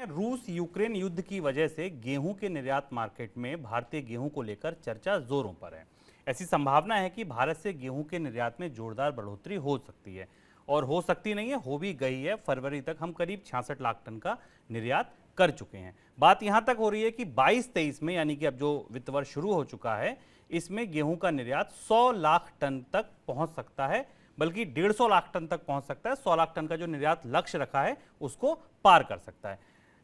रूस यूक्रेन युद्ध की वजह से गेहूं के निर्यात मार्केट में भारतीय गेहूं को लेकर चर्चा जोरों पर है। ऐसी संभावना है कि भारत से गेहूं के निर्यात में जोरदार बढ़ोतरी हो सकती है और हो सकती नहीं है, हो भी गई है। फरवरी तक हम करीब 66 लाख टन का निर्यात कर चुके हैं। बात यहां तक हो रही है कि 22-23 में, यानी कि अब जो वित्त वर्ष शुरू हो चुका है, इसमें गेहूं का निर्यात 100 लाख टन तक पहुंच सकता है, बल्कि 150 लाख टन तक पहुंच सकता है। 100 लाख टन का जो निर्यात लक्ष्य रखा है उसको पार कर सकता है।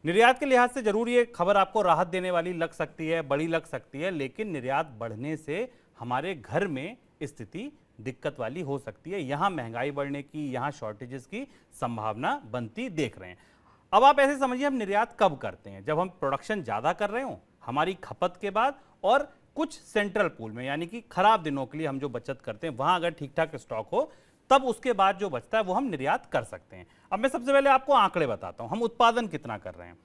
निर्यात के लिहाज से जरूर ये खबर आपको राहत देने वाली लग सकती है, बड़ी लग सकती है, लेकिन निर्यात बढ़ने से हमारे घर में स्थिति दिक्कत वाली हो सकती है। यहां महंगाई बढ़ने की, यहां शॉर्टेजेस की संभावना बनती देख रहे हैं। अब आप ऐसे समझिए, हम निर्यात कब करते हैं? जब हम प्रोडक्शन ज्यादा कर रहे हो, हमारी खपत के बाद, और कुछ सेंट्रल पूल में, यानी कि खराब दिनों के लिए हम जो बचत करते हैं वहां अगर ठीक ठाक स्टॉक हो, तब उसके बाद जो बचता है वो हम निर्यात कर सकते हैं। अब मैं सबसे पहले आपको आंकड़े बताता हूं, हम उत्पादन कितना कर रहे हैं।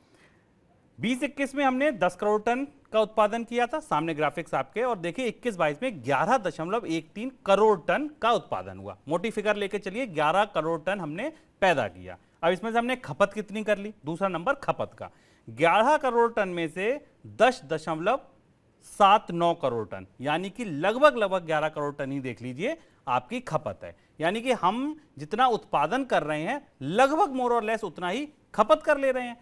20-21 में हमने 10 करोड़ टन का उत्पादन किया था, सामने ग्राफिक्स आपके, और देखिए 21-22 में 11.13 करोड़ टन का उत्पादन हुआ। मोटी फिगर लेके चलिए, 11 करोड़ टन हमने पैदा किया। अब इसमें से हमने खपत कितनी कर ली? दूसरा नंबर खपत का, 11 करोड़ टन में से 10.79 करोड़ टन, यानी कि लगभग 11 करोड़ टन ही देख लीजिए आपकी खपत है। यानी कि हम जितना उत्पादन कर रहे हैं लगभग मोर और लेस उतना ही खपत कर ले रहे हैं।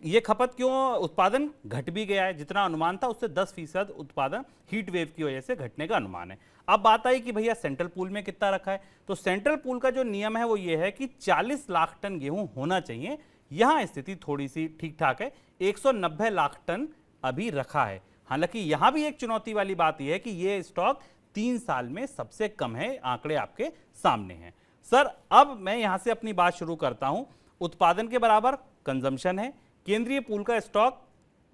ये खपत क्यों, उत्पादन घट भी गया है, जितना अनुमान था उससे 10% उत्पादन हीट वेव की वजह से घटने का अनुमान है। अब बात आई कि भैया सेंट्रल पूल में कितना रखा है, तो सेंट्रल पूल का जो नियम है वो ये है कि 40 लाख टन गेहूं होना चाहिए। यहां स्थिति थोड़ी सी ठीक ठाक है, 190 लाख टन अभी रखा है। हालांकि यहां भी एक चुनौती वाली बात यह है कि यह स्टॉक 3 साल में सबसे कम है। आंकड़े आपके सामने हैं। सर, अब मैं यहां से अपनी बात शुरू करता हूं। उत्पादन के बराबर कंजम्पशन है, केंद्रीय पूल का स्टॉक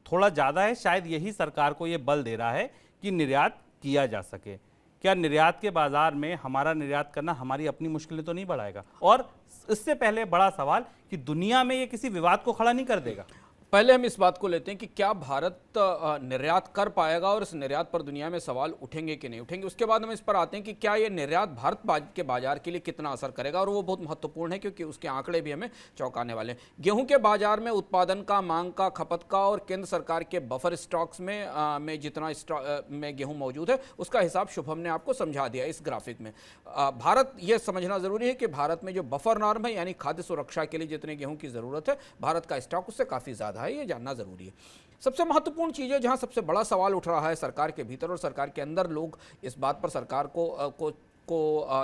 थोड़ा ज्यादा है, शायद यही सरकार को यह बल दे रहा है कि निर्यात किया जा सके। क्या निर्यात के बाजार में हमारा निर्यात करना हमारी अपनी मुश्किलें तो नहीं बढ़ाएगा? और इससे पहले बड़ा सवाल कि दुनिया में यह किसी विवाद को खड़ा नहीं कर देगा? पहले हम इस बात को लेते हैं कि क्या भारत निर्यात कर पाएगा और इस निर्यात पर दुनिया में सवाल उठेंगे कि नहीं उठेंगे। उसके बाद हम इस पर आते हैं कि क्या ये निर्यात भारत के बाजार के लिए कितना असर करेगा, और वो बहुत महत्वपूर्ण है क्योंकि उसके आंकड़े भी हमें चौंकाने वाले हैं। गेहूं के बाजार में उत्पादन का, मांग का, खपत का और केंद्र सरकार के बफर स्टॉक्स में जितना में गेहूं मौजूद है उसका हिसाब शुभम ने आपको समझा दिया इस ग्राफिक में। भारत, ये समझना जरूरी है कि भारत में जो बफर नॉर्म है, यानी खाद्य सुरक्षा के लिए जितने गेहूं की जरूरत है, भारत का स्टॉक उससे काफी ज्यादा है, ये जानना जरूरी है। सबसे महत्वपूर्ण चीज है, जहां सबसे बड़ा सवाल उठ रहा है सरकार के भीतर और सरकार के अंदर, लोग इस बात पर सरकार को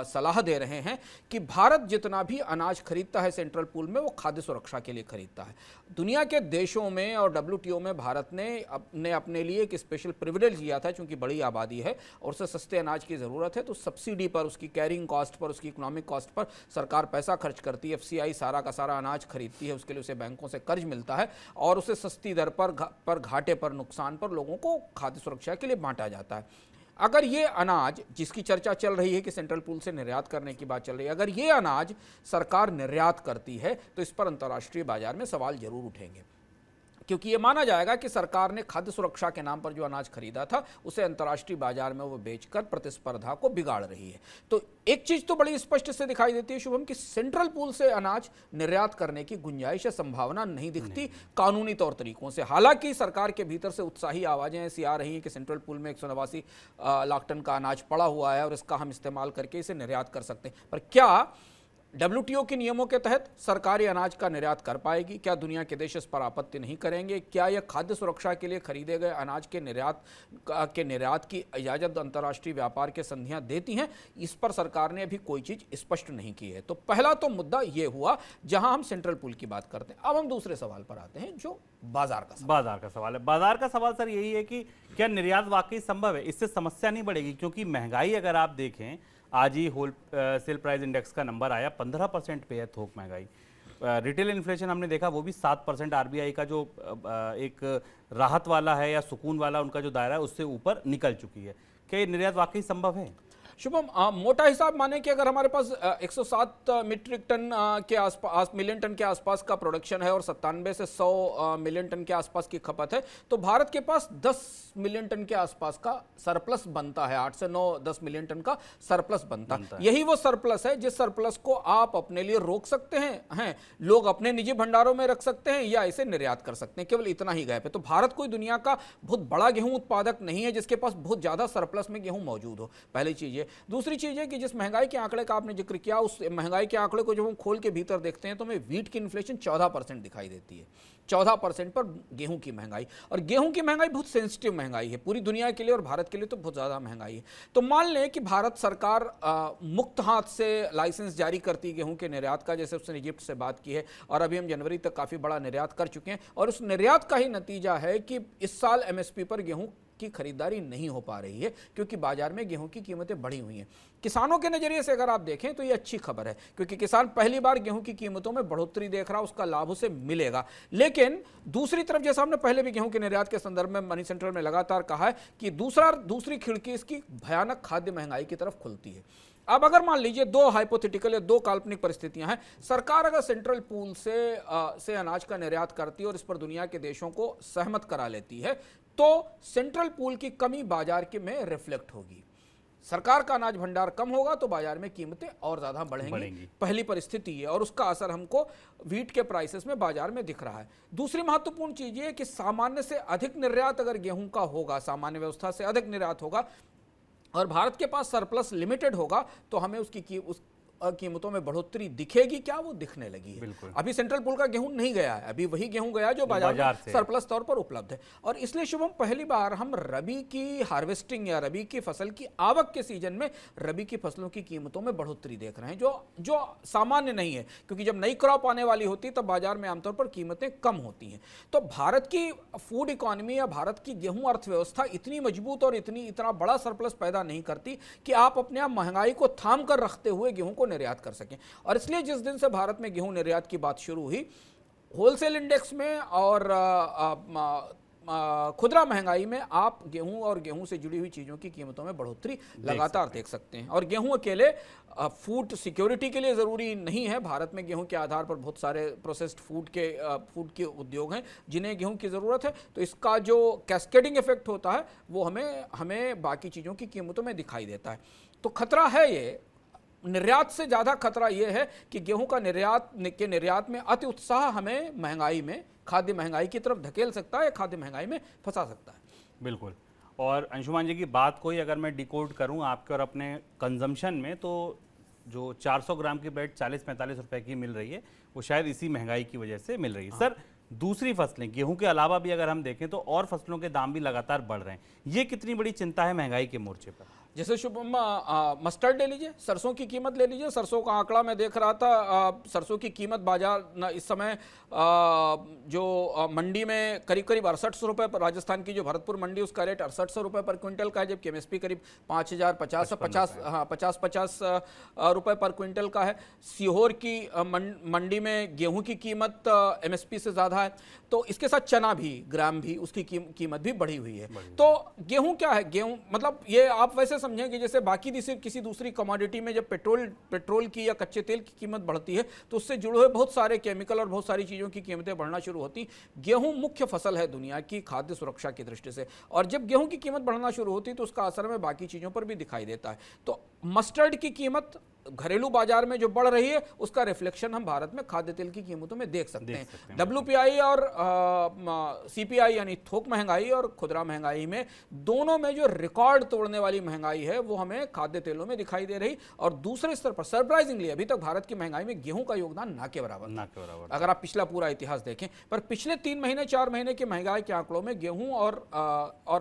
सलाह दे रहे हैं कि भारत जितना भी अनाज खरीदता है सेंट्रल पूल में, वो खाद्य सुरक्षा के लिए खरीदता है। दुनिया के देशों में और WTO में भारत ने अपने लिए एक स्पेशल प्रिविलेज लिया था, चूंकि बड़ी आबादी है और उसे सस्ते अनाज की ज़रूरत है, तो सब्सिडी पर, उसकी कैरिंग कॉस्ट पर, उसकी इकोनॉमिक कॉस्ट पर सरकार पैसा खर्च करती है। FCI सारा का सारा अनाज खरीदती है, उसके लिए उसे बैंकों से कर्ज मिलता है और उसे सस्ती दर पर घाटे पर, नुकसान पर लोगों को खाद्य सुरक्षा के लिए बांटा जाता है। अगर ये अनाज, जिसकी चर्चा चल रही है कि सेंट्रल पूल से निर्यात करने की बात चल रही है, अगर ये अनाज सरकार निर्यात करती है तो इस पर अंतर्राष्ट्रीय बाजार में सवाल जरूर उठेंगे, क्योंकि ये माना जाएगा कि सरकार ने खाद्य सुरक्षा के नाम पर जो अनाज खरीदा था उसे अंतर्राष्ट्रीय बाजार में वो बेचकर प्रतिस्पर्धा को बिगाड़ रही है। तो एक चीज तो बड़ी स्पष्ट से दिखाई देती है शुभम, कि सेंट्रल पूल से अनाज निर्यात करने की गुंजाइश या संभावना नहीं दिखती कानूनी तौर तरीकों से। हालांकि सरकार के भीतर से उत्साही आवाजें ऐसी आ रही हैं कि सेंट्रल पूल में 189 लाख टन का अनाज पड़ा हुआ है और इसका हम इस्तेमाल करके इसे निर्यात कर सकते हैं। पर क्या WTO के नियमों के तहत सरकारी अनाज का निर्यात कर पाएगी? क्या दुनिया के देश इस पर आपत्ति नहीं करेंगे? क्या यह खाद्य सुरक्षा के लिए खरीदे गए अनाज के निर्यात की इजाजत अंतर्राष्ट्रीय व्यापार के संधियां देती हैं? इस पर सरकार ने अभी कोई चीज स्पष्ट नहीं की है। तो पहला तो मुद्दा यह हुआ जहां हम सेंट्रल पूल की बात करते हैं। अब हम दूसरे सवाल पर आते हैं, जो बाजार का सवाल है। बाजार का सवाल सर यही है कि क्या निर्यात वाकई संभव है? इससे समस्या नहीं बढ़ेगी, क्योंकि महंगाई अगर आप देखें, आज ही होल सेल प्राइस इंडेक्स का नंबर आया, 15% पे है थोक महंगाई। रिटेल इन्फ्लेशन हमने देखा वो भी 7%। RBI का जो एक राहत वाला है या सुकून वाला उनका जो दायरा है उससे ऊपर निकल चुकी है। क्या ये निर्यात वाकई संभव है? शुभम, मोटा हिसाब माने कि अगर हमारे पास 107 मीट्रिक टन के आसपास, मिलियन टन के आसपास का प्रोडक्शन है और 97 से 100 मिलियन टन के आसपास की खपत है, तो भारत के पास 10 मिलियन टन के आसपास का सरप्लस बनता है। 8 से 9-10 मिलियन टन का सरप्लस बनता है। यही वो सरप्लस है जिस सरप्लस को आप अपने लिए रोक सकते हैं, लोग अपने निजी भंडारों में रख सकते हैं या इसे निर्यात कर सकते हैं। केवल इतना ही गैप है। तो भारत कोई दुनिया का बहुत बड़ा गेहूं उत्पादक नहीं है जिसके पास बहुत ज्यादा सरप्लस में गेहूं मौजूद हो। पहली चीज है। दूसरी चीज है कि जिस महंगाई के आंकड़े का आपने जिक्र किया, उस महंगाई के आंकड़े को जब हम खोल के भीतर देखते हैं तो हमें व्हीट की इन्फ्लेशन 14% दिखाई देती है। 14% पर गेहूं की महंगाई, और गेहूं की महंगाई बहुत सेंसिटिव महंगाई है पूरी दुनिया के लिए और भारत के लिए तो बहुत ज्यादा महंगाई है। तो मान लें कि भारत सरकार मुक्त हाथ से लाइसेंस जारी करती है गेहूं के निर्यात का, जैसे उसने इजिप्ट से बात की है और अभी हम जनवरी तक काफी बड़ा निर्यात कर चुके हैं, और उस निर्यात का ही नतीजा है कि इस साल एमएसपी पर गेहूं की खरीदारी नहीं हो पा रही है क्योंकि बाजार में गेहूं की कीमतें बढ़ी हुई हैं। किसानों के नजरिए से अगर आप देखें तो ये अच्छी खबर है क्योंकि किसान पहली बार गेहूं की कीमतों में बढ़ोतरी देख रहा है, उसका लाभ उसे मिलेगा। लेकिन दूसरी तरफ, जैसा हमने पहले भी गेहूं के निर्यात के संदर्भ में मनी सेंट्रल में लगातार कहा है कि दूसरी खिड़की इसकी भयानक खाद्य महंगाई की तरफ खुलती है। अब अगर मान लीजिए दो हाइपोथेटिकल या दो काल्पनिक परिस्थितियां हैं, सरकार अगर सेंट्रल पूल से अनाज का निर्यात करती है और इस पर दुनिया के देशों को सहमत करा लेती है, तो सेंट्रल पूल की कमी बाजार के में रिफ्लेक्ट होगी। सरकार का अनाज भंडार कम होगा तो बाजार में कीमतें और ज्यादा बढ़ेंगी। पहली परिस्थिति है और उसका असर हमको व्हीट के प्राइसेस में बाजार में दिख रहा है। दूसरी महत्वपूर्ण चीज ये कि सामान्य से अधिक निर्यात अगर गेहूं का होगा, सामान्य व्यवस्था से अधिक निर्यात होगा और भारत के पास सरप्लस लिमिटेड होगा, तो हमें उसकी कीमतों में बढ़ोतरी दिखेगी। क्या वो दिखने लगी है? अभी सेंट्रल पूल का गेहूं नहीं गया है, अभी वही गेहूं गया जो बाजार में सरप्लस तौर पर उपलब्ध है। और इसलिए शुभम, पहली बार हम रबी की हार्वेस्टिंग या रबी की फसल की आवक के सीजन में रबी की फसलों की कीमतों में बढ़ोतरी देख रहे हैं, जो सामान्य नहीं है क्योंकि जब नई क्रॉप आने वाली होती है तब बाजार में आमतौर पर कीमतें कम होती हैं। तो भारत की फूड इकोनॉमी या भारत की गेहूं अर्थव्यवस्था इतनी मजबूत और इतना बड़ा सरप्लस पैदा नहीं करती कि आप अपने आप महंगाई को थाम कर रखते हुए गेहूं को निर्यात कर सकें। और इसलिए जिस दिन से भारत में गेहूं निर्यात की बात शुरू हुई, होलसेल इंडेक्स में और खुदरा महंगाई में आप गेहूं और गेहूं से जुड़ी हुई चीजों की कीमतों में बढ़ोतरी लगातार देख सकते हैं। और गेहूं अकेले फूड सिक्योरिटी के लिए जरूरी नहीं है। भारत में गेहूं के आधार पर बहुत सारे प्रोसेस्ड फूड के उद्योग हैं जिन्हें गेहूं की जरूरत है। तो इसका जो कैस्केडिंग इफेक्ट होता है वो हमें बाकी चीजों की कीमतों में दिखाई देता है। तो खतरा है ये, निर्यात से ज्यादा खतरा यह है कि गेहूं का निर्यात में अति उत्साह हमें महंगाई में, खाद्य महंगाई की तरफ धकेल सकता है, खाद्य महंगाई में फंसा सकता है। बिल्कुल। और अंशुमान जी की बात को ही अगर मैं डिकोड करूं आपके और अपने कंजम्पशन में, तो जो 400 ग्राम की ब्रेड 40-45 रुपए की मिल रही है वो शायद इसी महंगाई की वजह से मिल रही है। सर, दूसरी फसलें गेहूं के अलावा भी अगर हम देखें तो और फसलों के दाम भी लगातार बढ़ रहे हैं, ये कितनी बड़ी चिंता है महंगाई के मोर्चे पर? जैसे शुभम, मस्टर्ड ले लीजिए, सरसों की कीमत ले लीजिए। सरसों का आंकड़ा मैं देख रहा था, सरसों की कीमत बाजार इस समय जो मंडी में करीब 6800 रुपये पर, राजस्थान की जो भरतपुर मंडी उसका रेट 6800 रुपये पर क्विंटल का है, जबकि एमएसपी करीब 5050 रुपये पर क्विंटल का है। सीहोर की मंडी में गेहूं की कीमत एमएसपी से ज़्यादा है। तो इसके साथ चना भी, ग्राम भी, उसकी कीमत भी बढ़ी हुई है। तो गेहूं क्या है? गेहूं मतलब ये आप वैसे समझें कि जैसे बाकी किसी दूसरी कमोडिटी में जब पेट्रोल की या कच्चे तेल की कीमत बढ़ती है तो उससे जुड़े हुए बहुत सारे केमिकल और बहुत सारी चीज़ों की कीमतें बढ़ना शुरू होती। गेहूं मुख्य फसल है दुनिया की खाद्य सुरक्षा की दृष्टि से, और जब गेहूं की कीमत बढ़ना शुरू होती है तो उसका असर हमें बाकी चीज़ों पर भी दिखाई देता है। तो मस्टर्ड की कीमत घरेलू बाजार में जो बढ़ रही है उसका रिफ्लेक्शन हम भारत में खाद्य तेल की कीमतों में देख सकते हैं। WPI और CPI यानी थोक महंगाई और खुदरा महंगाई में, दोनों में जो रिकॉर्ड तोड़ने वाली महंगाई है वो हमें खाद्य तेलों में दिखाई दे रही। और दूसरे स्तर पर सरप्राइजिंगली अभी तक भारत की महंगाई में गेहूं का योगदान ना के बराबर अगर आप पिछला पूरा इतिहास देखें। पर पिछले 3 महीने 4 महीने के महंगाई के आंकड़ों में गेहूं और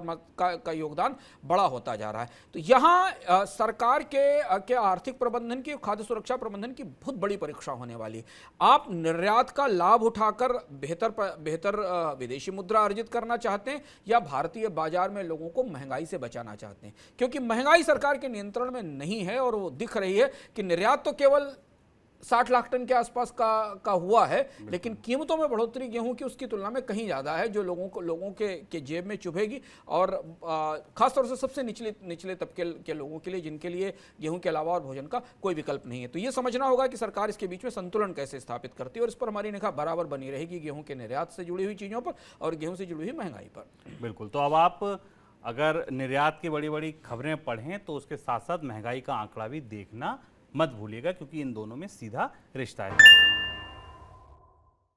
मक्का का योगदान बड़ा होता जा रहा है। तो यहाँ सरकार के आर्थिक प्रबंधन की, खाद्य सुरक्षा प्रबंधन की बहुत बड़ी परीक्षा होने वाली है। आप निर्यात का लाभ उठाकर बेहतर विदेशी मुद्रा अर्जित करना चाहते हैं या भारतीय बाजार में लोगों को महंगाई से बचाना चाहते हैं? क्योंकि महंगाई सरकार के नियंत्रण में नहीं है और वो दिख रही है कि निर्यात तो केवल 60 लाख टन के आसपास का हुआ है, लेकिन कीमतों में बढ़ोतरी गेहूं की उसकी तुलना में कहीं ज़्यादा है, जो लोगों के जेब में चुभेगी, और खासतौर से सबसे निचले तबके के लोगों के लिए, जिनके लिए गेहूं के अलावा और भोजन का कोई विकल्प नहीं है। तो ये समझना होगा कि सरकार इसके बीच में संतुलन कैसे स्थापित करती है, और इस पर हमारी निगाह बराबर बनी रहेगी गेहूं के निर्यात से जुड़ी हुई चीज़ों पर और गेहूं से जुड़ी हुई महंगाई पर। बिल्कुल। तो अब आप अगर निर्यात की बड़ी बड़ी खबरें पढ़ें तो उसके साथ साथ महंगाई का आंकड़ा भी देखना मत भूलिएगा, क्योंकि इन दोनों में सीधा रिश्ता है।